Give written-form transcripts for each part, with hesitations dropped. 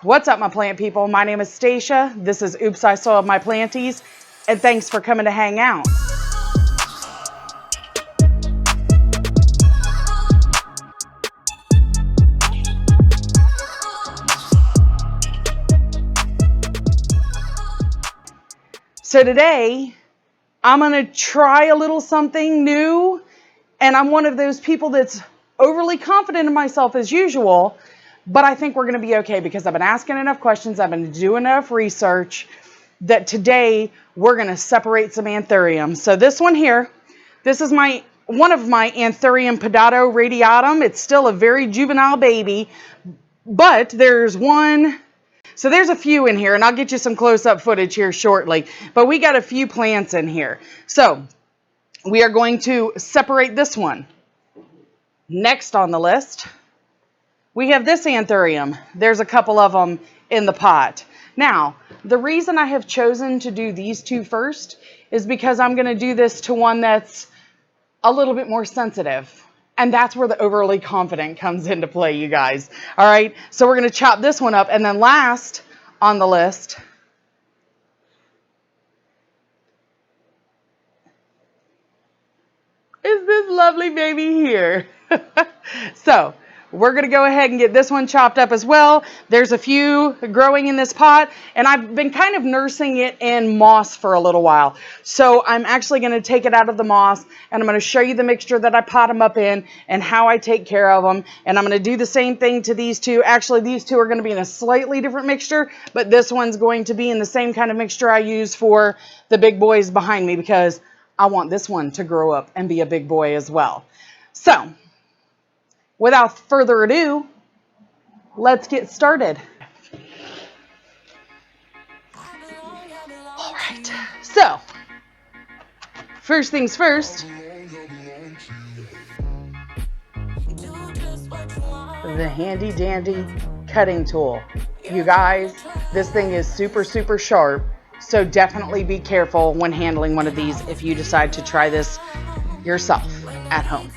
What's up, my plant people? My name is Stacia. This is Oops, I Soiled My Planties, and thanks for coming to hang out. So today, I'm gonna try a little something new, and I'm one of those people that's overly confident in myself as usual, but I think we're gonna be okay because I've been asking enough questions, I've been doing enough research, that today we're gonna separate some Anthuriums. So this one here, this is one of my Anthurium Pedatoradiatum. It's still a very juvenile baby, but there's one. So there's a few in here, and I'll get you some close-up footage here shortly. But we got a few plants in here. So we are going to separate this one. Next on the list, we have this Anthurium. There's a couple of them in the pot. Now, the reason I have chosen to do these two first is because I'm going to do this to one that's a little bit more sensitive. And that's where the overly confident comes into play, you guys. All right, so we're going to chop this one up. And then last on the list is this lovely baby here. So we're going to go ahead and get this one chopped up as well. There's a few growing in this pot, and I've been kind of nursing it in moss for a little while. So I'm actually going to take it out of the moss, and I'm going to show you the mixture that I pot them up in and how I take care of them. And I'm going to do the same thing to these two. Actually, these two are going to be in a slightly different mixture, but this one's going to be in the same kind of mixture I use for the big boys behind me because I want this one to grow up and be a big boy as well. So without further ado, let's get started. All right, so first things first, the handy dandy cutting tool. You guys, this thing is super, super sharp, so definitely be careful when handling one of these if you decide to try this yourself at home.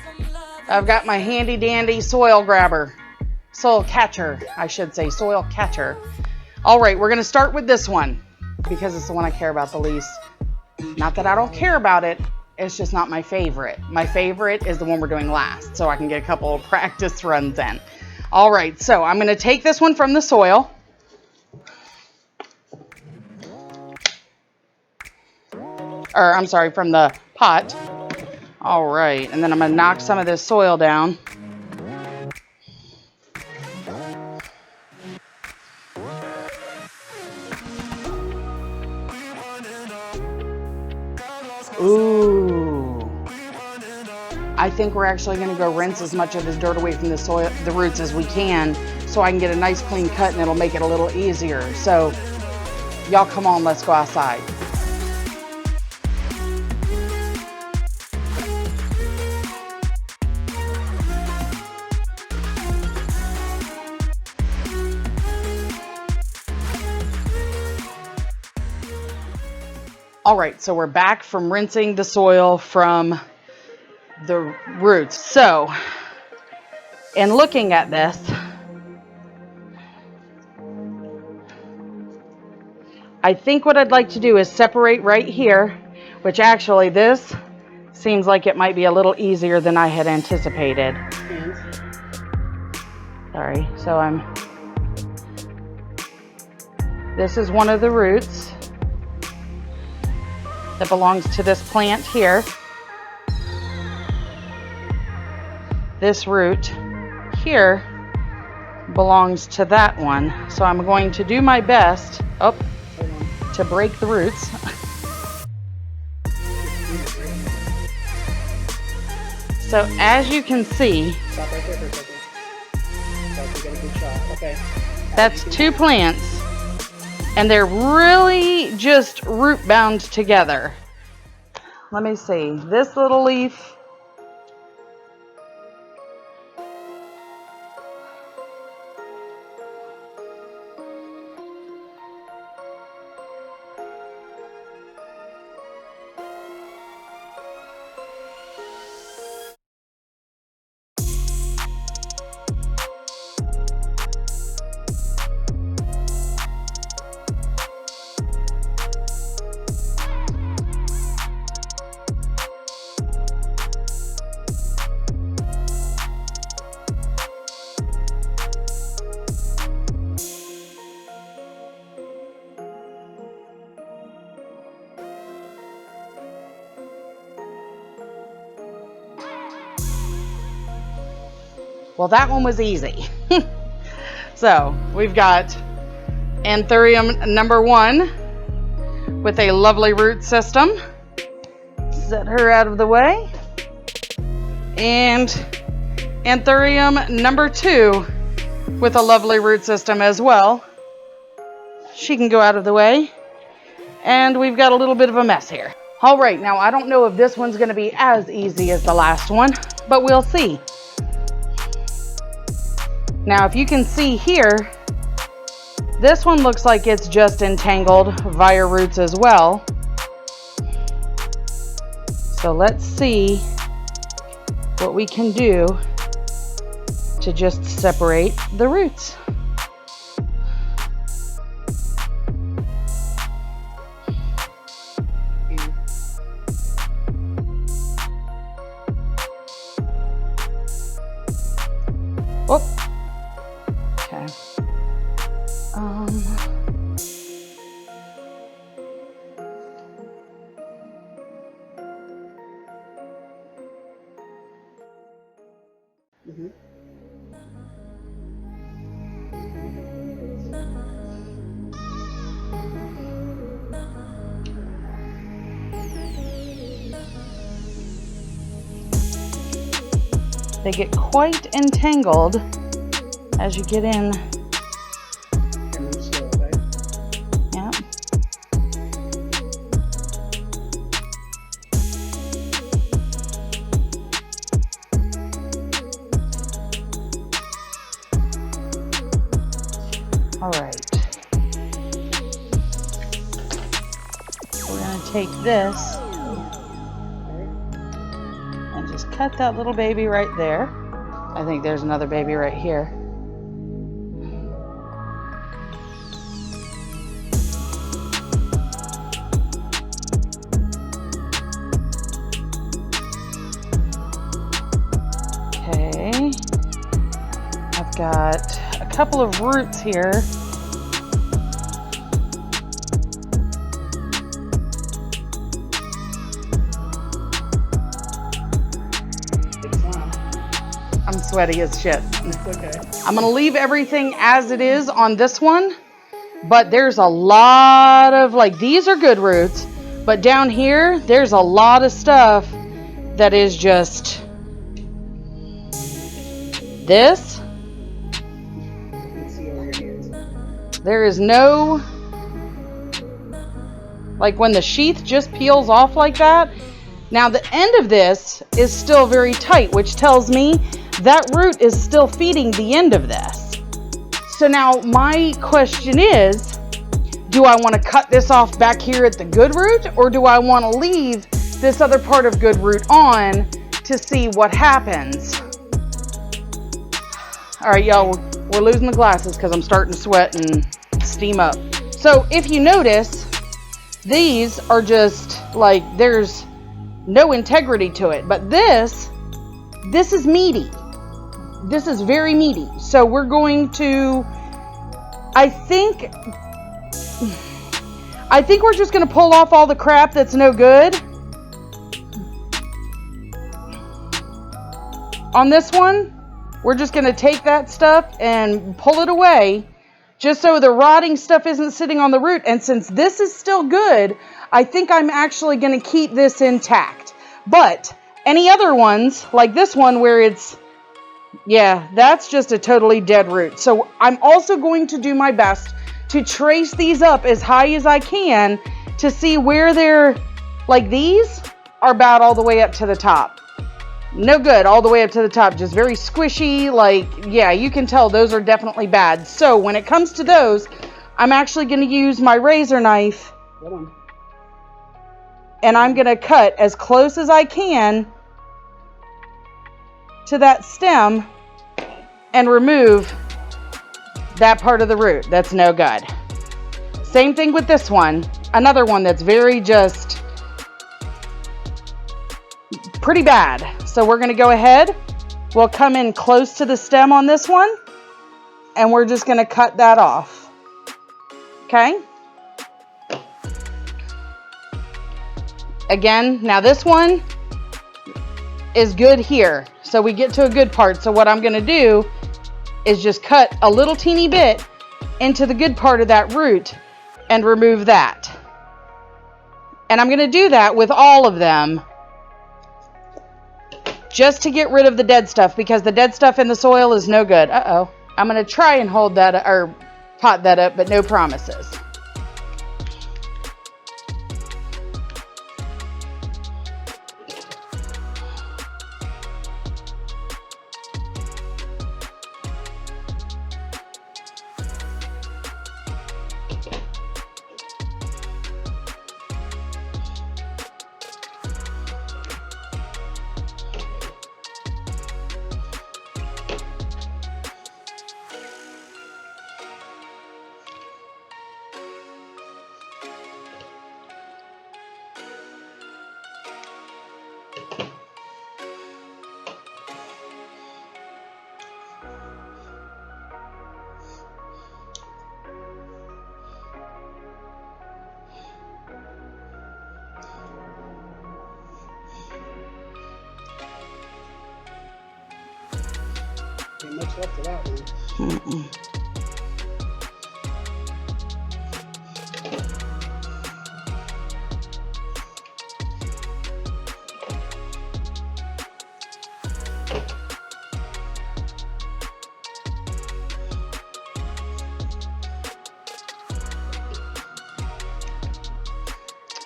I've got my handy dandy soil grabber, soil catcher, I should say, soil catcher. All right, we're going to start with this one because it's the one I care about the least. Not that I don't care about it, it's just not my favorite. My favorite is the one we're doing last, so I can get a couple of practice runs in. All right, so I'm going to take this one from the soil. Or, I'm sorry, from the pot. All right, and then I'm going to knock some of this soil down. Ooh. I think we're actually going to go rinse as much of this dirt away from the soil, the roots as we can, so I can get a nice clean cut and it'll make it a little easier. So, y'all come on, let's go outside. All right, so we're back from rinsing the soil from the roots. So, in looking at this, I think what I'd like to do is separate right here, which actually this seems like it might be a little easier than I had anticipated. Sorry, so this is one of the roots that belongs to this plant here. This root here belongs to that one. So I'm going to do my best to break the roots. So as you can see, Stop right there for a second. So you get a good shot. Okay. That's two plants. And they're really just root bound together. Let me see. This little leaf. Well, that one was easy. So we've got Anthurium number 1 with a lovely root system. Set her out of the way. And Anthurium number 2 with a lovely root system as well. She can go out of the way. And we've got a little bit of a mess here. All right, now I don't know if this one's going to be as easy as the last one, but we'll see. Now, if you can see here, this one looks like it's just entangled via roots as well. So let's see what we can do to just separate the roots. Whoop. Okay. They get quite entangled as you get in. Yeah. All right. We're going to take this and just cut that little baby right there. I think there's another baby right here. Okay. I've got a couple of roots here. I'm sweaty as shit. Okay. I'm gonna leave everything as it is on this one, but there's a lot of, like, these are good roots, but down here, there's a lot of stuff that is just this. There is no, like, when the sheath just peels off like that. Now the end of this is still very tight, which tells me that root is still feeding the end of this. So now my question is, do I want to cut this off back here at the good root, or do I want to leave this other part of good root on to see what happens? All right, y'all, we're losing the glasses because I'm starting to sweat and steam up. So if you notice, these are just like, there's no integrity to it, but this is meaty. This is very meaty. So we're going to, I think we're just going to pull off all the crap that's no good on this one. We're just going to take that stuff and pull it away, just so the rotting stuff isn't sitting on the root. And since this is still good, I think I'm actually going to keep this intact. But any other ones, like this one where it's, yeah, that's just a totally dead root. So I'm also going to do my best to trace these up as high as I can to see where they're, like, these are bad all the way up to the top. No good all the way up to the top, just very squishy, like, yeah, you can tell those are definitely bad. So when it comes to those, I'm actually going to use my razor knife, and I'm going to cut as close as I can to that stem and remove that part of the root that's no good. Same thing with this one, another one that's very just pretty bad. So we're going to go ahead, we'll come in close to the stem on this one, and we're just going to cut that off. Okay? Again, now this one is good here. So we get to a good part. So what I'm going to do is just cut a little teeny bit into the good part of that root and remove that. And I'm going to do that with all of them just to get rid of the dead stuff, because the dead stuff in the soil is no good. Uh-oh. I'm going to try and hold that or pot that up, but no promises. Ain't much left of that one.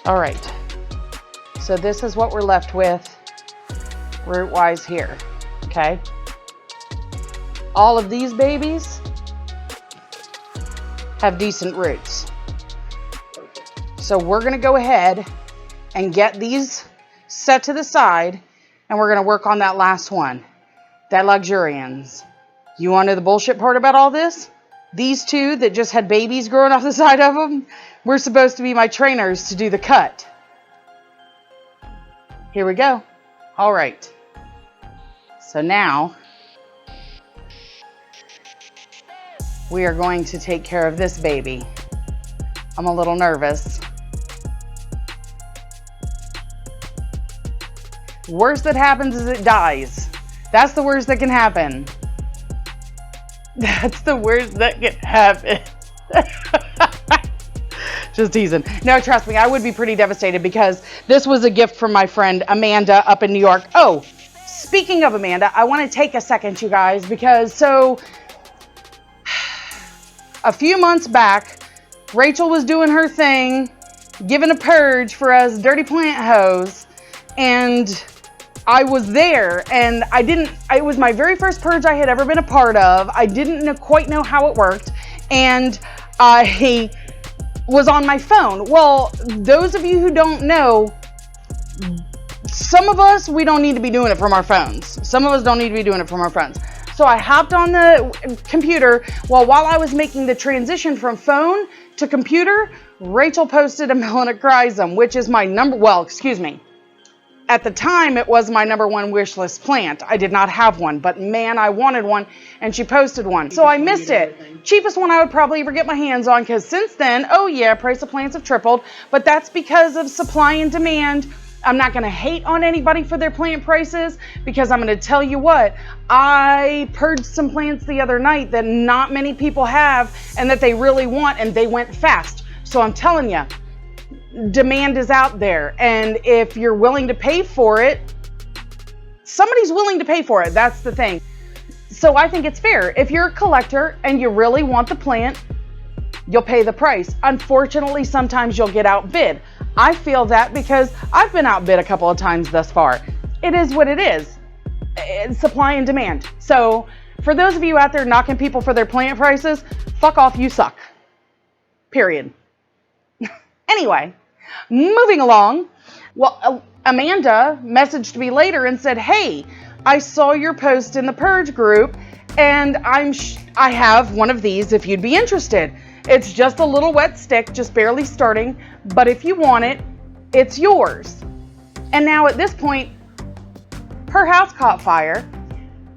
All right, so this is what we're left with root-wise here, okay? All of these babies have decent roots. So we're gonna go ahead and get these set to the side, and we're gonna work on that last one, that Luxurians. You wanna know the bullshit part about all this? These two that just had babies growing off the side of them, were supposed to be my trainers to do the cut. Here we go. All right. So now we are going to take care of this baby. I'm a little nervous. Worst that happens is it dies. That's the worst that can happen. That's the worst that can happen. Just teasing. No, trust me, I would be pretty devastated, because this was a gift from my friend Amanda up in New York. Oh, speaking of Amanda, I want to take a second, you guys, because so a few months back, Rachel was doing her thing, giving a purge for us dirty plant hoes, and I was there, and it was my very first purge I had ever been a part of. I didn't quite know how it worked, and I was on my phone. Well, those of you who don't know, some of us, we don't need to be doing it from our phones. Some of us don't need to be doing it from our phones. So I hopped on the computer while I was making the transition from phone to computer. Rachel posted a melanochrysum, which is my at the time, it was my #1 wish list plant. I did not have one, but man, I wanted one, and she posted one. So I missed it. Cheapest one I would probably ever get my hands on, because since then, oh yeah, price of plants have tripled, but that's because of supply and demand. I'm not going to hate on anybody for their plant prices, because I'm going to tell you what, I purged some plants the other night that not many people have and that they really want, and they went fast. So I'm telling you, demand is out there, and if you're willing to pay for it, somebody's willing to pay for it. That's the thing. So I think it's fair. If you're a collector and you really want the plant, you'll pay the price. Unfortunately, sometimes you'll get outbid. I feel that because I've been outbid a couple of times thus far. It is what it is. It's supply and demand. So for those of you out there knocking people for their plant prices, fuck off, you suck. Period. Anyway, moving along. Well, Amanda messaged me later and said, hey, I saw your post in the Purge group, and I have one of these if you'd be interested. It's just a little wet stick, just barely starting, but if you want it, it's yours. And now at this point, her house caught fire,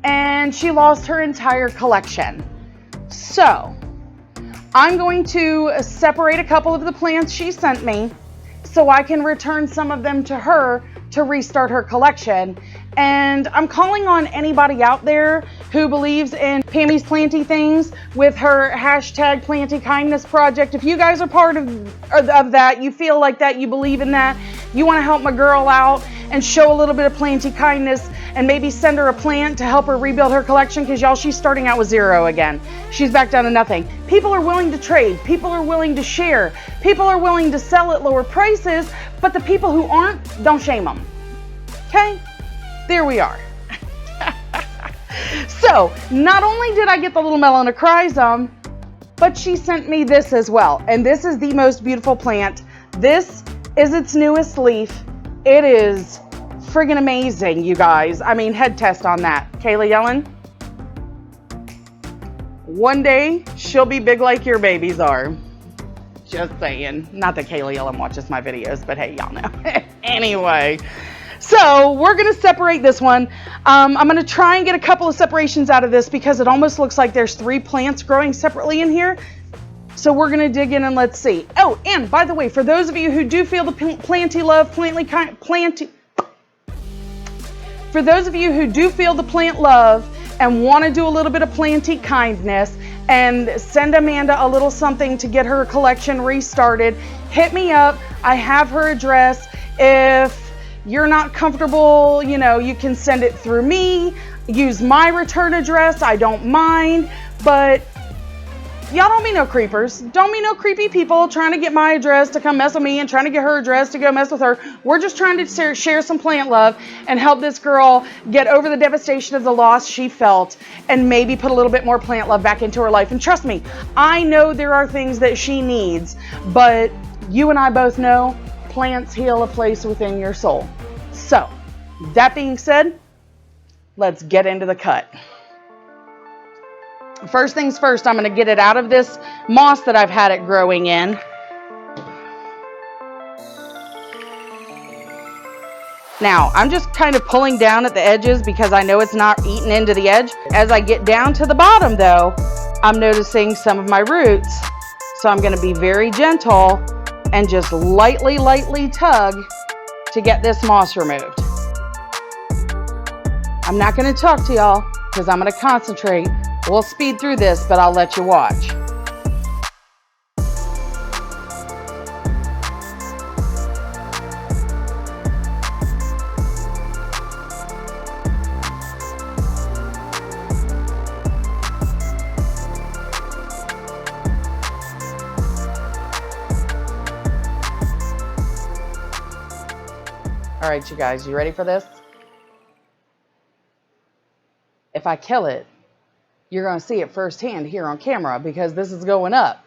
and she lost her entire collection. So I'm going to separate a couple of the plants she sent me so I can return some of them to her to restart her collection. And I'm calling on anybody out there who believes in Pammy's Planty Things with her hashtag Planty Kindness Project. If you guys are part of that, you feel like that, you believe in that, you want to help my girl out and show a little bit of planty kindness and maybe send her a plant to help her rebuild her collection, because y'all, she's starting out with zero again. She's back down to nothing. People are willing to trade. People are willing to share. People are willing to sell at lower prices, but the people who aren't, don't shame them. Okay? There we are. So, not only did I get the little melanochrysum, but she sent me this as well. And this is the most beautiful plant. This is its newest leaf. It is friggin' amazing, you guys. I mean, head test on that. Kayla Yellen? One day, she'll be big like your babies are. Just saying. Not that Kayla Yellen watches my videos, but hey, y'all know. Anyway. So we're going to separate this one. I'm going to try and get a couple of separations out of this because it almost looks like there's 3 plants growing separately in here. So we're going to dig in and let's see. Oh, and by the way, for those of you who do feel the planty love, for those of you who do feel the plant love and want to do a little bit of planty kindness and send Amanda a little something to get her collection restarted, hit me up. I have her address. If you're not comfortable, you know, you can send it through me. Use my return address. I don't mind, but y'all don't be no creepers. Don't be no creepy people trying to get my address to come mess with me and trying to get her address to go mess with her. We're just trying to share some plant love and help this girl get over the devastation of the loss she felt and maybe put a little bit more plant love back into her life. And trust me, I know there are things that she needs, but you and I both know plants heal a place within your soul. So, that being said, let's get into the cut. First things first, I'm going to get it out of this moss that I've had it growing in. Now, I'm just kind of pulling down at the edges because I know it's not eaten into the edge. As I get down to the bottom though, I'm noticing some of my roots. So I'm going to be very gentle and just lightly tug to get this moss removed. I'm not going to talk to y'all because I'm going to concentrate. We'll speed through this, but I'll let you watch. All right, you guys, you ready for this? If I kill it, you're going to see it firsthand here on camera because this is going up.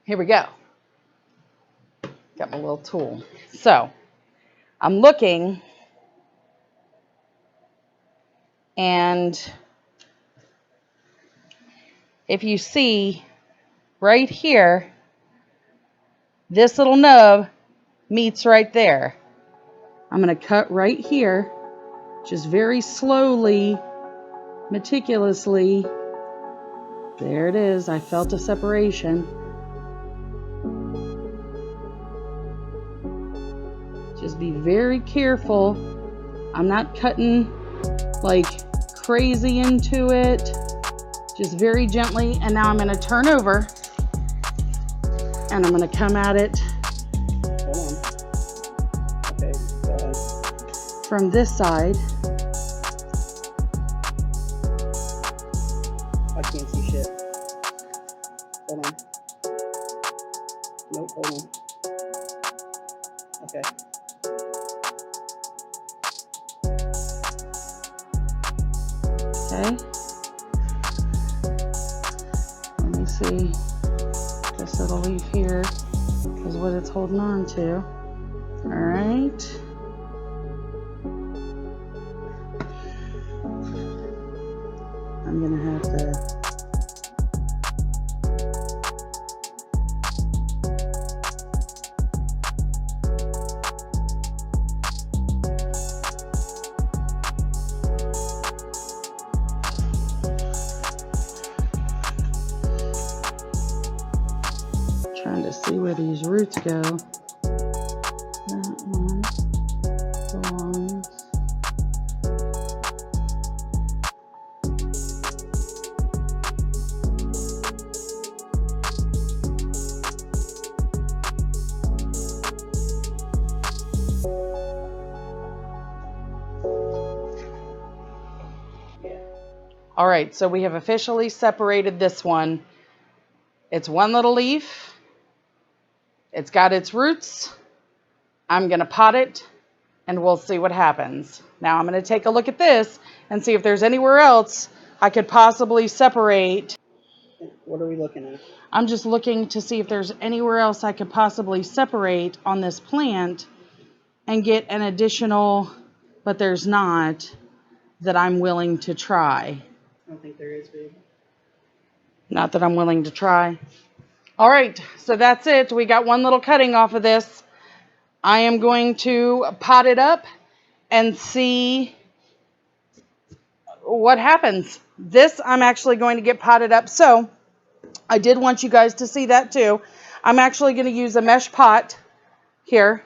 Here we go. Got my little tool. So, I'm looking, and if you see right here, this little nub meets right there. I'm going to cut right here, just very slowly, meticulously. There it is. I felt a separation. Just be very careful. I'm not cutting like crazy into it. Just very gently. And now I'm going to turn over and I'm going to come at it. Okay, go ahead. From this side. I can't see shit. Hold on. Nope, hold on. Okay. Okay. Let me see this little leaf here is what it's holding on to. All right. I'm gonna have to trying to see where these roots go. That one belongs All right, so we have officially separated this one. It's one little leaf. It's got its roots. I'm going to pot it, and we'll see what happens. Now I'm going to take a look at this and see if there's anywhere else I could possibly separate. What are we looking at? I'm just looking to see if there's anywhere else I could possibly separate on this plant and get an additional, but there's not, that I'm willing to try. I don't think there is, babe. Not that I'm willing to try. All right, so that's it. We got one little cutting off of this. I am going to pot it up and see what happens. This I'm actually going to get potted up. So I did want you guys to see that too. I'm actually going to use a mesh pot here.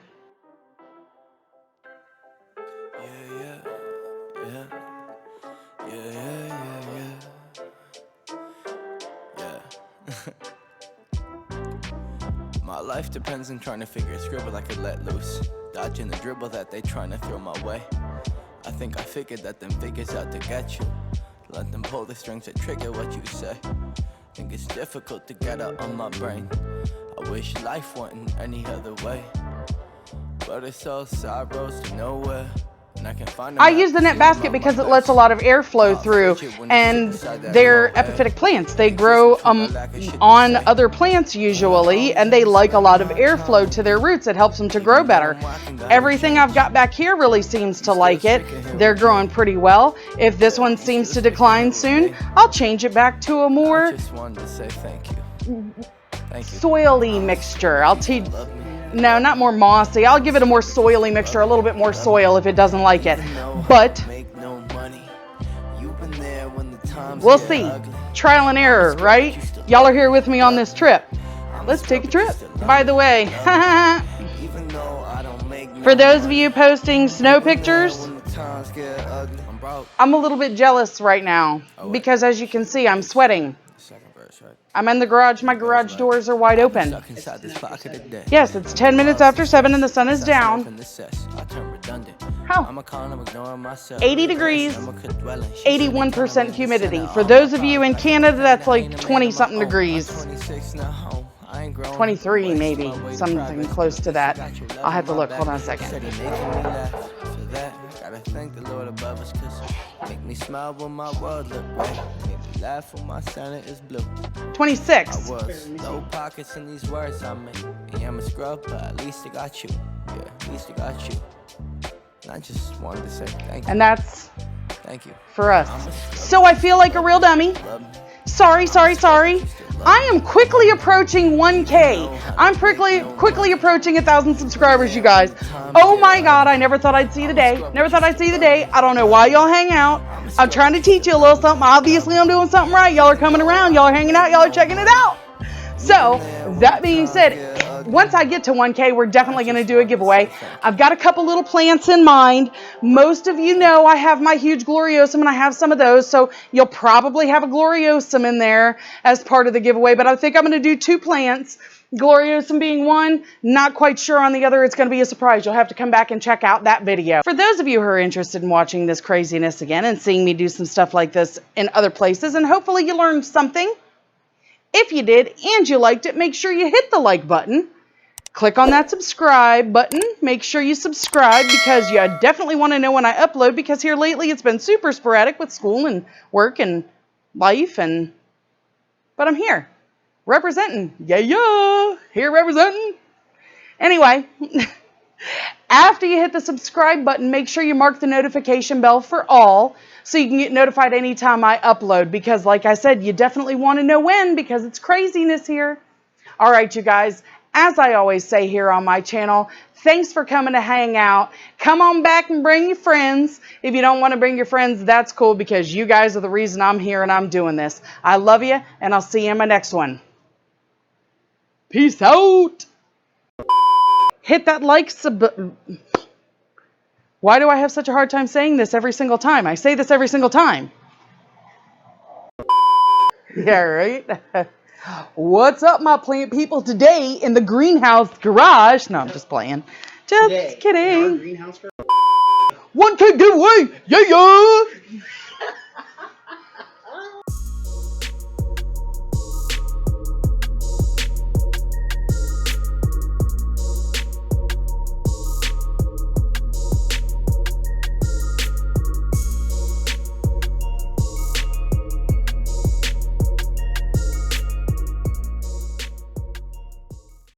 My life depends on trying to figure a scribble I could let loose, dodging the dribble that they trying to throw my way. I think I figured that them figures out to get you. Let them pull the strings that trigger what you say. Think it's difficult to get out on my brain. I wish life wasn't any other way, but it's all sorrows to nowhere. I use the net basket because it lets a lot of air flow through, and they're epiphytic plants. They grow on other plants usually, and they like a lot of airflow to their roots. It helps them to grow better. Everything I've got back here really seems to like it. They're growing pretty well. If this one seems to decline soon, I'll change it back to a more soily mixture. I'll teach. No, not more mossy. I'll give it a more soily mixture, a little bit more soil if it doesn't like it. But we'll see. Trial and error, right? Y'all are here with me on this trip. Let's take a trip. By the way, for those of you posting snow pictures, I'm a little bit jealous right now because, as you can see, I'm sweating. I'm in the garage. My garage doors are wide open. Yes, it's 10 minutes after 7 and the sun is down. How? 80 degrees, 81% humidity. For those of you in Canada, that's like 20-something degrees. 23 maybe, something close to that. I'll have to look. Hold on a second. Gotta thank the Lord above us, cause make me smile when my world look right. Make me laugh when my Santa is blue. 26. I was no pockets in these words I make. And I'm a scrub, but at least I got you. Yeah, at least I got you. And I just wanted to say thank you. And that's thank you for us. So I feel like a real dummy. Sorry. I am quickly approaching 1K. I'm quickly approaching 1,000 subscribers, you guys. Oh my God, I never thought I'd see the day. I don't know why y'all hang out. I'm trying to teach you a little something. Obviously, I'm doing something right. Y'all are coming around. Y'all are hanging out. Y'all are checking it out. So, that being said, once I get to 1K, we're definitely going to do a giveaway. I've got a couple little plants in mind. Most of you know I have my huge gloriosum, and I have some of those, so you'll probably have a gloriosum in there as part of the giveaway, but I think I'm going to do 2 plants, gloriosum being one, not quite sure on the other. It's going to be a surprise. You'll have to come back and check out that video. For those of you who are interested in watching this craziness again and seeing me do some stuff like this in other places, and hopefully you learned something, if you did and you liked it, make sure you hit the like button. Click on that subscribe button. Make sure you subscribe because you definitely want to know when I upload, because here lately it's been super sporadic with school and work and life, but I'm here representing. Yeah. Here representing. Anyway, after you hit the subscribe button, make sure you mark the notification bell for all so you can get notified anytime I upload, because like I said, you definitely want to know when, because it's craziness here. All right, you guys, as I always say here on my channel, thanks for coming to hang out. Come on back and bring your friends. If you don't want to bring your friends, that's cool, because you guys are the reason I'm here and I'm doing this. I love you, and I'll see you in my next one. Peace out. Hit that like sub. Why do I have such a hard time saying this every single time? I say this every single time. Yeah, right? What's up, my plant people? Today in the greenhouse garage. No, I'm just playing. Just kidding. 1K giveaway. Yeah.